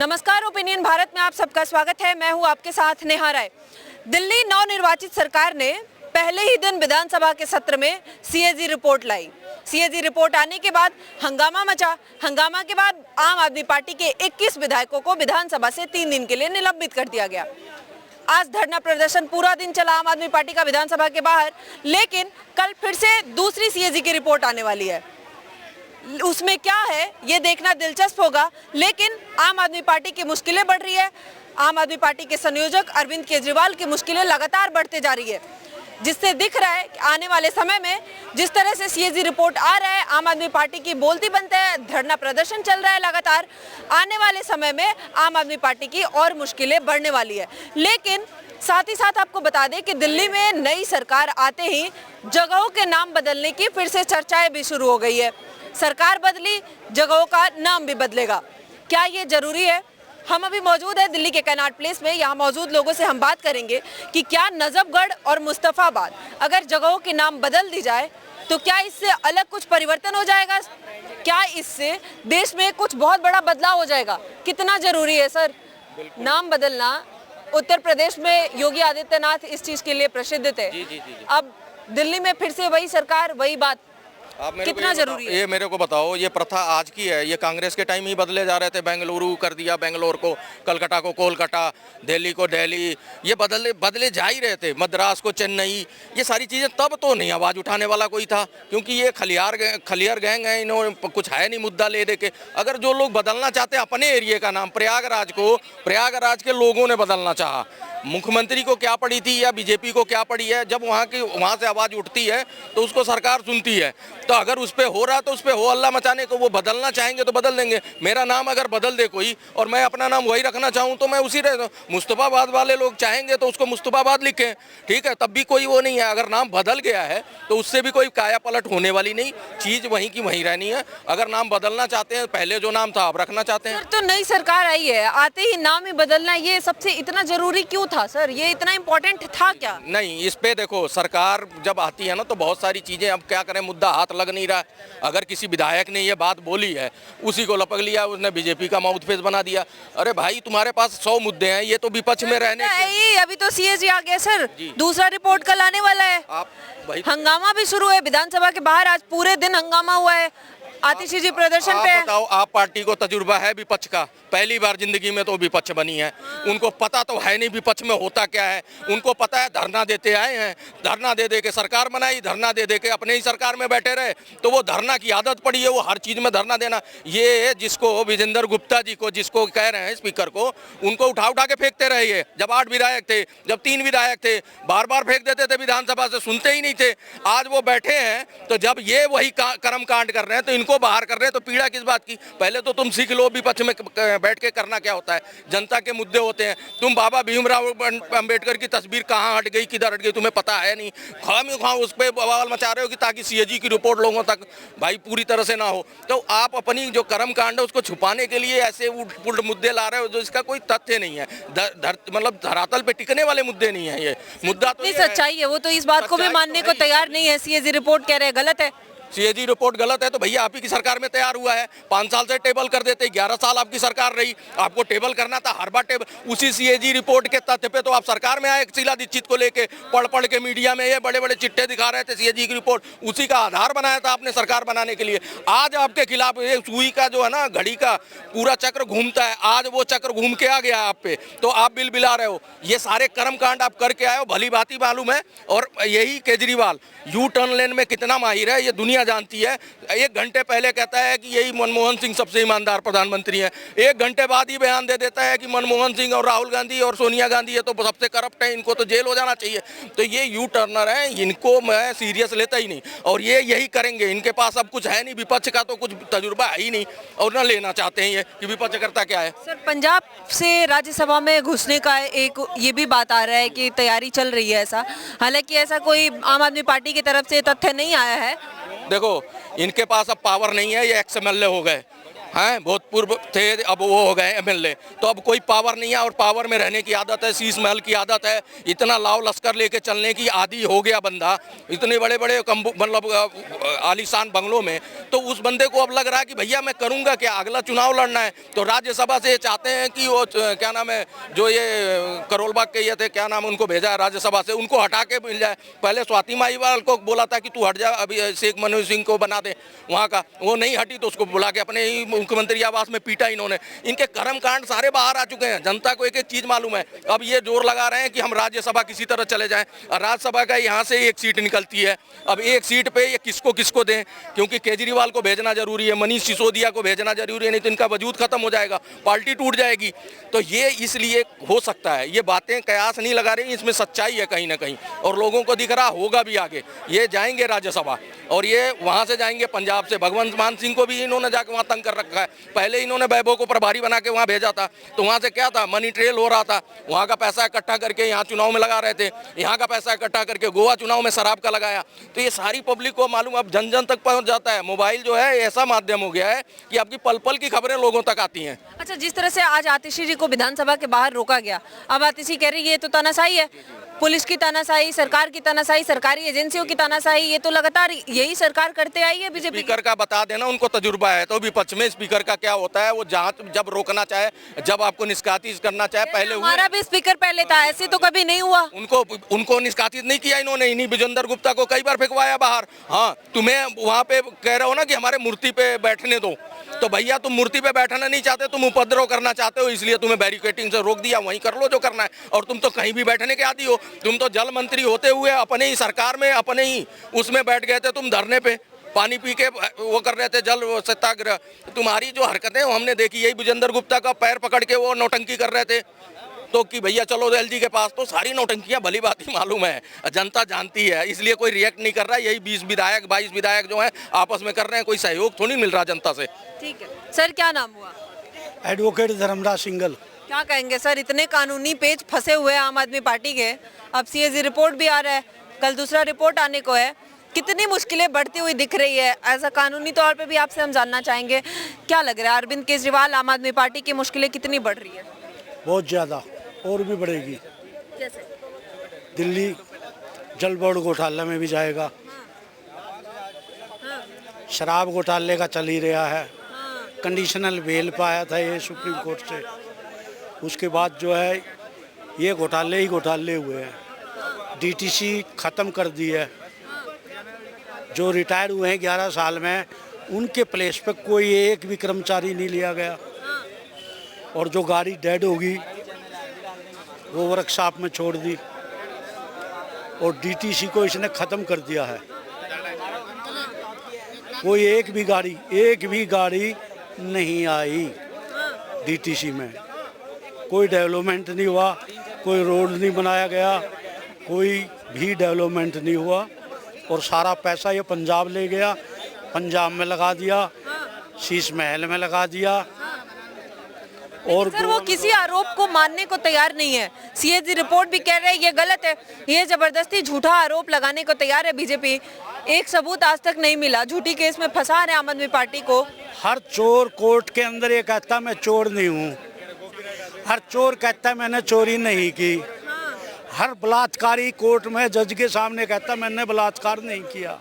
नमस्कार, ओपिनियन भारत में आप सबका स्वागत है। मैं हूं आपके साथ नेहा राय। दिल्ली नवनिर्वाचित सरकार ने पहले ही दिन विधानसभा के सत्र में सीएजी रिपोर्ट लाई। सीएजी रिपोर्ट आने के बाद हंगामा मचा। हंगामा के बाद आम आदमी पार्टी के 21 विधायकों को विधानसभा से 3 दिन के लिए निलंबित कर दिया गया। आज धरना प्रदर्शन पूरा दिन चला आम आदमी पार्टी का विधानसभा के बाहर, लेकिन कल फिर से दूसरी सीएजी की रिपोर्ट आने वाली है। उसमें क्या है ये देखना दिलचस्प होगा, लेकिन आम आदमी पार्टी की मुश्किलें बढ़ रही है। आम आदमी पार्टी के संयोजक अरविंद केजरीवाल की मुश्किलें लगातार बढ़ते जा रही है, जिससे दिख रहा है कि आने वाले समय में जिस तरह से सीएजी रिपोर्ट आ रहा है, आम आदमी पार्टी की बोलती बनते है, धरना प्रदर्शन चल रहा है लगातार, आने वाले समय में आम आदमी पार्टी की और मुश्किलें बढ़ने वाली है। लेकिन साथ ही साथ आपको बता दें कि दिल्ली में नई सरकार आते ही जगहों के नाम बदलने की फिर से चर्चाएं भी शुरू हो गई है। सरकार बदली, जगहों का नाम भी बदलेगा। क्या ये जरूरी है? हम अभी मौजूद है दिल्ली के कैनाट प्लेस में। यहाँ मौजूद लोगों से हम बात करेंगे कि क्या नजफगढ़ और मुस्तफाबाद अगर जगहों के नाम बदल दी जाए तो क्या इससे अलग कुछ परिवर्तन हो जाएगा? क्या इससे देश में कुछ बहुत बड़ा बदलाव हो जाएगा? कितना जरूरी है सर नाम बदलना? उत्तर प्रदेश में योगी आदित्यनाथ इस चीज के लिए प्रसिद्ध थे। अब दिल्ली में फिर से वही सरकार, वही बात, आप मेरे कितना जरूरी है? ये मेरे को बताओ, ये प्रथा आज की है? ये कांग्रेस के टाइम ही बदले जा रहे थे। बेंगलुरु कर दिया बेंगलोर को, कलकत्ता को कोलकाता, दिल्ली को दिल्ली, ये बदले जा ही रहे थे। मद्रास को चेन्नई, ये सारी चीज़ें तब तो नहीं आवाज़ उठाने वाला कोई था, क्योंकि ये खलियार गैंग है, इन्होंने कुछ है नहीं मुद्दा ले दे के। अगर जो लोग बदलना चाहते हैं अपने एरिया का नाम, प्रयागराज के लोगों ने बदलना चाहा। मुख्यमंत्री को क्या पड़ी थी या बीजेपी को क्या पड़ी है? जब वहाँ से आवाज़ उठती है तो उसको सरकार सुनती है। तो अगर उस पर हो रहा तो उस पर हो, अल्लाह मचाने को। वो बदलना चाहेंगे तो बदल देंगे। मेरा नाम अगर बदल दे कोई और मैं अपना नाम वही रखना चाहूँ तो मैं उसी रह। मुस्तफाबाद वाले लोग चाहेंगे तो उसको मुस्तफाबाद लिखें, ठीक है, तब भी कोई वो नहीं है। अगर नाम बदल गया है तो उससे भी कोई काया पलट होने वाली नहीं, चीज़ वहीं की वहीं रहनी है। अगर नाम बदलना चाहते हैं, पहले जो नाम था अब रखना चाहते हैं। तो नई सरकार आई है, आते ही नाम ही बदलना, ये सबसे इतना जरूरी क्यों था सर? ये इतना इम्पोर्टेंट था क्या? नहीं, इस पे देखो, सरकार जब आती है ना तो बहुत सारी चीजें, अब क्या करें, मुद्दा हाथ लग नहीं रहा। अगर किसी विधायक ने ये बात बोली है, उसी को लपक लिया, उसने बीजेपी का माउथ फेस बना दिया। अरे भाई, तुम्हारे पास 100 मुद्दे हैं, ये तो विपक्ष में रहने के। अभी तो सीएजी आ गया सर, दूसरा रिपोर्ट कल आने वाला है। हंगामा भी शुरू है विधानसभा के बाहर, आज पूरे दिन हंगामा हुआ है आतिशबाजी प्रदर्शन पे। बताओ, आप पार्टी को तजुर्बा है विपक्ष का? पहली बार जिंदगी में तो विपक्ष बनी है, उनको पता तो है नहीं विपक्ष में होता क्या है। उनको पता है धरना देते आए हैं, धरना दे दे के सरकार बनाई, धरना दे दे के अपने ही सरकार में बैठे रहे, तो वो धरना की आदत पड़ी है, वो हर चीज में धरना देना। ये जिसको विजेंद्र गुप्ता जी को, जिसको कह रहे हैं स्पीकर को, उनको उठा उठा के फेंकते रहे। ये जब 8 विधायक थे, जब 3 विधायक थे, बार बार फेंक देते थे विधानसभा से, सुनते ही नहीं थे। आज वो बैठे हैं तो जब ये वही कर्म कांड कर रहे हैं तो इनको बाहर कर रहे हैं, तो पीड़ा किस बात की? पहले तो तुम सीख लो विपक्ष में बैठ के करना क्या होता है। जनता के मुद्दे होते हैं। तुम बाबा भीमराव अंबेडकर की तस्वीर कहाँ हट गई, किधर हट गई, तुम्हें पता है नहीं। खाम उस पर बवाल मचा रहे हो कि ताकि सीएजी की रिपोर्ट लोगों तक भाई पूरी तरह से ना हो। तो आप अपनी जो कर्म कांड है उसको छुपाने के लिए ऐसे उल्ट मुद्दे ला रहे हो जो इसका कोई तथ्य नहीं है, मतलब धरातल पे टिकने वाले मुद्दे नहीं है। ये मुद्दा तो सच्चाई है, वो तो इस बात को भी मानने को तैयार नहीं है। सीएजी रिपोर्ट कह रहे हैं गलत है। सीएजी रिपोर्ट गलत है तो भैया आप ही की सरकार में तैयार हुआ है। 5 साल से टेबल कर देते, 11 साल आपकी सरकार रही, आपको टेबल करना था, हर बार टेबल। उसी सीएजी रिपोर्ट के तथ्य पे तो आप सरकार में आए, शीला दीक्षित को लेके पढ़ के मीडिया में ये बड़े बड़े चिट्ठे दिखा रहे थे। सीएजी की रिपोर्ट उसी का आधार बनाया था आपने सरकार बनाने के लिए। आज आपके खिलाफ ये सुई का जो है ना, घड़ी का पूरा चक्र घूमता है, आज वो चक्र घूम के आ गया आप पे, तो आप बिल बिला रहे हो। ये सारे कर्म कांड आप करके आए हो, भली भांति मालूम है। और यही केजरीवाल यू टर्न लेन में कितना माहिर है ये दुनिया जानती है। 1 घंटे पहले कहता है कि यही मनमोहन सिंह सबसे ईमानदार प्रधानमंत्री हैं, 1 घंटे बाद ही बयान दे देता है कि मनमोहन सिंह और राहुल गांधी और सोनिया गांधी ये तो सबसे करप्ट है, इनको तो जेल हो जाना चाहिए। तो ये यू टर्नर है, इनको मैं सीरियस लेता ही नहीं, और ये यही करेंगे। इनके पास अब कुछ है नहीं, विपक्ष का तो कुछ तजुर्बा है ही नहीं, और न लेना चाहते हैं ये कि विपक्ष करता क्या है। सर, पंजाब से राज्यसभा में घुसने का एक ये भी बात आ रहा है कि तैयारी चल रही है ऐसा, हालांकि ऐसा कोई आम आदमी पार्टी की तरफ से तथ्य नहीं आया है। देखो, इनके पास अब पावर नहीं है, ये एक्स एमएलए हो गए, हैं, भूतपूर्व थे, अब वो हो गए एमएलए। तो अब कोई पावर नहीं है और पावर में रहने की आदत है, शीश महल की आदत है, इतना लाव लश्कर लेके चलने की आदी हो गया बंदा, इतने बड़े बड़े मतलब आलीशान बंगलों में। तो उस बंदे को अब लग रहा है कि भैया मैं करूंगा क्या, अगला चुनाव लड़ना है। तो राज्यसभा से ये चाहते हैं कि वो क्या नाम है, जो ये करोल बाग के ये थे, क्या नाम, उनको भेजा है राज्यसभा से, उनको हटा के मिल जाए। पहले स्वाति माहीवाल को बोला था कि तू हट जा, अभी शेख मनोज सिंह को बना दे वहाँ का, वो नहीं हटी तो उसको बुला के अपने ही मुख्यमंत्री आवास में पीटा इन्होंने। इनके कर्म कांड सारे बाहर आ चुके हैं, जनता को एक एक चीज मालूम है। अब ये जोर लगा रहे हैं कि हम राज्यसभा किसी तरह चले जाएं, और राज्यसभा का यहाँ से एक सीट निकलती है। अब एक सीट पे ये किसको किसको दें, क्योंकि केजरीवाल को भेजना जरूरी है, मनीष सिसोदिया को भेजना जरूरी है, नहीं तो इनका वजूद खत्म हो जाएगा, पार्टी टूट जाएगी। तो ये इसलिए हो सकता है, ये बातें कयास नहीं लगा रही, इसमें सच्चाई है कहीं ना कहीं, और लोगों को दिख रहा होगा भी आगे। ये जाएंगे राज्यसभा और ये वहाँ से जाएंगे पंजाब से, भगवंत मान सिंह को भी इन्होंने जाके वहाँ तंग कर रखा है। पहले इन्होंने वैभव को प्रभारी बना के वहाँ भेजा था, तो वहाँ से क्या था, मनी ट्रेल हो रहा था, वहाँ का पैसा इकट्ठा करके यहाँ चुनाव में लगा रहे थे, यहाँ का पैसा इकट्ठा करके गोवा चुनाव में शराब का लगाया। तो ये सारी पब्लिक को मालूम, अब जन जन तक पहुँच जाता है। मोबाइल जो है ऐसा माध्यम हो गया है कि आपकी पल पल की खबरें लोगों तक आती हैं। अच्छा, जिस तरह से आज आतिशी जी को विधानसभा के बाहर रोका गया, अब आतिशी कह रही है ये तो तानाशाही है, पुलिस की तानाशाही, सरकार की तानाशाही, सरकारी एजेंसियों की तानाशाही, ये तो लगातार यही सरकार करते आई है बीजेपी। स्पीकर का बता देना, उनको तजुर्बा है। तो विपक्ष में स्पीकर का क्या होता है, वो जहाँ जब रोकना चाहे, जब आपको निष्कासित करना चाहे, पहले हमारा भी स्पीकर पहले था, ऐसे तो कभी नहीं हुआ। उनको निष्कासित नहीं किया इन्होंने, इन्हीं विजेंद्र गुप्ता को कई बार फेंकवाया बाहर। हाँ, तुम्हें वहाँ पे कह रहे हो ना कि हमारे मूर्ति पे बैठने दो, तो भैया तुम मूर्ति पे बैठना नहीं चाहते, तुम उपद्रव करना चाहते हो, इसलिए तुम्हें बैरिकेटिंग से रोक दिया, वहीं कर लो जो करना है। और तुम तो कहीं भी बैठने के आदी हो, तुम तो जल मंत्री होते हुए अपने ही सरकार में, अपने ही उसमें बैठ गए थे, तुम धरने पे पानी पी के वो कर रहे थे, जल सत्याग्रह। तुम्हारी जो हरकतें हमने देखी, यही विजेंद्र गुप्ता का पैर पकड़ के वो नौटंकी कर रहे थे, तो कि भैया चलो एलजी के पास। तो सारी नौटंकियां भली बात ही मालूम है, जनता जानती है, इसलिए कोई रिएक्ट नहीं कर रहा है। यही 20 विधायक 22 विधायक जो हैं आपस में कर रहे हैं, कोई सहयोग थोड़ी मिल रहा जनता से। ठीक है सर, क्या नाम हुआ? एडवोकेट धर्मराज सिंगल। क्या कहेंगे सर, इतने कानूनी पेच फंसे हुए हैं आम आदमी पार्टी के, अब सीएजी रिपोर्ट भी आ रहा है, कल दूसरा रिपोर्ट आने को है, कितनी मुश्किलें बढ़ती हुई दिख रही है। ऐसा कानूनी तौर पे भी आपसे हम जानना चाहेंगे, क्या लग रहा है अरविंद केजरीवाल, आम आदमी पार्टी की मुश्किलें कितनी बढ़ रही है? बहुत ज़्यादा, और भी बढ़ेगी। कैसे? दिल्ली जल बोर्ड घोटाले में भी जाएगा, शराब घोटाले का चल ही रहा है, कंडीशनल बेल पाया था ये सुप्रीम कोर्ट से, उसके बाद जो है ये घोटाले ही घोटाले हुए हैं। डीटीसी ख़त्म कर दी है, जो रिटायर हुए हैं 11 साल में, उनके प्लेस पे कोई एक भी कर्मचारी नहीं लिया गया, और जो गाड़ी डेड होगी वो वर्कशॉप में छोड़ दी, और डीटीसी को इसने ख़त्म कर दिया है। कोई एक भी गाड़ी नहीं आई डीटीसी में, कोई डेवलपमेंट नहीं हुआ, कोई रोड नहीं बनाया गया, कोई भी डेवलपमेंट नहीं हुआ, और सारा पैसा ये पंजाब ले गया, पंजाब में लगा दिया, शीश महल में लगा दिया। और सर वो किसी आरोप को मानने को तैयार नहीं है, सीएजी रिपोर्ट भी कह रहे हैं ये गलत है, ये जबरदस्ती झूठा आरोप लगाने को तैयार है बीजेपी। एक सबूत आज तक नहीं मिला, झूठी केस में फंसा रहे आम आदमी पार्टी को। हर चोर कोर्ट के अंदर ये कहता मैं चोर नहीं हूँ, हर चोर कहता मैंने चोरी नहीं की, हर बलात्कारी कोर्ट में जज के सामने कहता मैंने बलात्कार नहीं किया।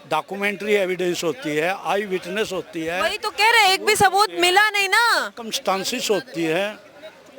डॉक्यूमेंट्री एविडेंस होती है, आई विटनेस होती है, वही तो कह रहे, एक भी सबूत मिला नहीं ना, कंस्टांसिस होती है,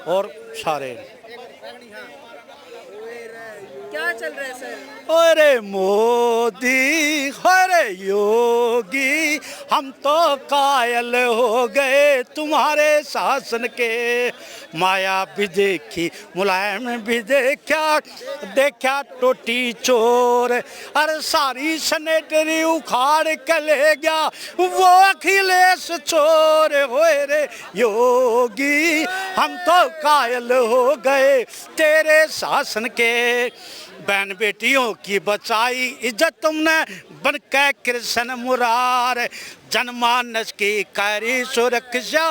और सारे। क्या चल रहा है सर? अरे मोदी, अरे योगी, हम तो कायल हो गए तुम्हारे शासन के, माया भी देखी, मुलायम भी देखा टोटी चोर, अरे सारी सनेटरी उखाड़ के ले गया वो अखिलेश चोर। होए रे योगी, हम तो कायल हो गए तेरे शासन के, बहन बेटियों की बचाई इज्जत तुमने, बन के कृष्ण मुरार, जनमानस की करी सुरक्षा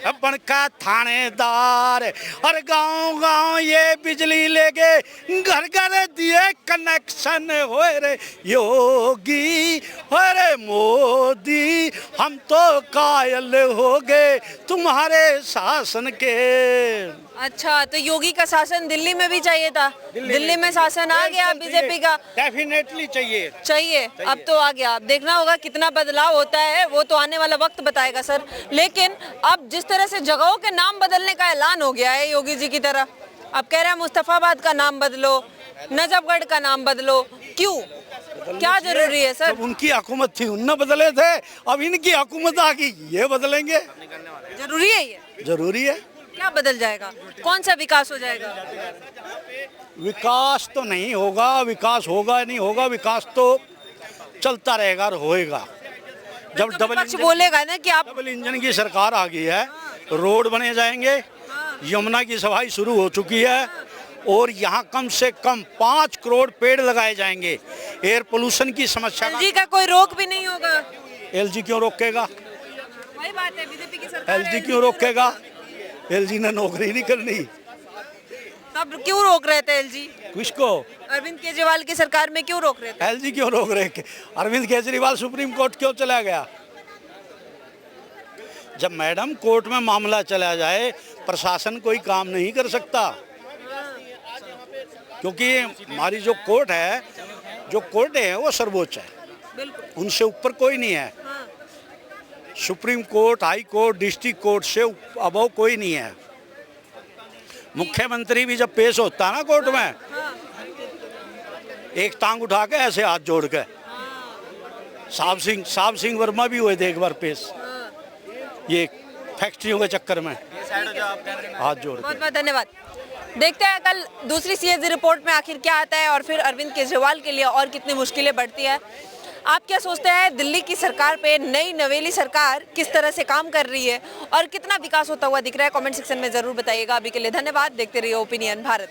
अपन का थानेदार। और गांव गांव ये बिजली लेके घर घर दिए कनेक्शन हो रे योगी, अरे मोदी हम तो कायल हो गए तुम्हारे शासन के। अच्छा, तो योगी का शासन दिल्ली में भी चाहिए था। दिल्ली में शासन आ गया बीजेपी का। डेफिनेटली चाहिए। अब तो आ गया। अब देखना होगा कितना बदलाव होता है, वो तो आने वाला वक्त बताएगा सर। लेकिन अब जिस तरह से जगहों के नाम बदलने का ऐलान हो गया है योगी जी की तरह, अब कह रहे हैं मुस्तफाबाद का नाम बदलो, नजफगढ़ का नाम बदलो, क्यों, क्या जरूरी है सर? जब उनकी हुकूमत थी उनने बदले थे, अब इनकी हुकूमत आ गई ये बदलेंगे। जरूरी है ये? जरूरी है। क्या बदल जाएगा? कौन सा विकास हो जाएगा? विकास तो नहीं होगा, विकास होगा नहीं होगा, विकास तो चलता रहेगा और होएगा। जब विपक्ष बोलेगा ना कि आप डबल इंजन की सरकार आ गई है, रोड बने जाएंगे, यमुना की सफाई शुरू हो चुकी है और यहाँ कम से कम 5 करोड़ पेड़ लगाए जाएंगे। एयर पोल्यूशन की समस्या एलजी का कोई रोक भी नहीं होगा। एलजी क्यों रोकेगा? वही बात है, बीजेपी की सरकार एलजी क्यों रोकेगा? एलजी ने नौकरी नहीं करनी। तब क्यों रोक रहे थे एलजी? किसको? अरविंद केजरीवाल की सरकार में क्यों रोक रहे थे? एलजी क्यों रोक रहे? अरविंद केजरीवाल सुप्रीम कोर्ट क्यों चला गया? जब मैडम कोर्ट में मामला चला जाए प्रशासन कोई काम नहीं कर सकता, क्योंकि हमारी जो कोर्ट है वो सर्वोच्च है, उनसे ऊपर कोई नहीं है। Supreme court, high court, district court से अबव कोई नहीं है। मुख्यमंत्री भी जब पेश होता है ना कोर्ट में, एक टांग उठा के ऐसे हाथ जोड़ के, साहब सिंह वर्मा भी हुए थे एक बार पेश, ये फैक्ट्रियों के चक्कर में हाथ जोड़ के। बहुत बहुत धन्यवाद। देखते हैं कल दूसरी सीएजी रिपोर्ट में आखिर क्या आता है और फिर अरविंद केजरीवाल के लिए और कितनी मुश्किलें बढ़ती है। आप क्या सोचते हैं, दिल्ली की सरकार पे नई नवेली सरकार किस तरह से काम कर रही है और कितना विकास होता हुआ दिख रहा है? कमेंट सेक्शन में जरूर बताइएगा। अभी के लिए धन्यवाद। देखते रहिए ओपिनियन भारत।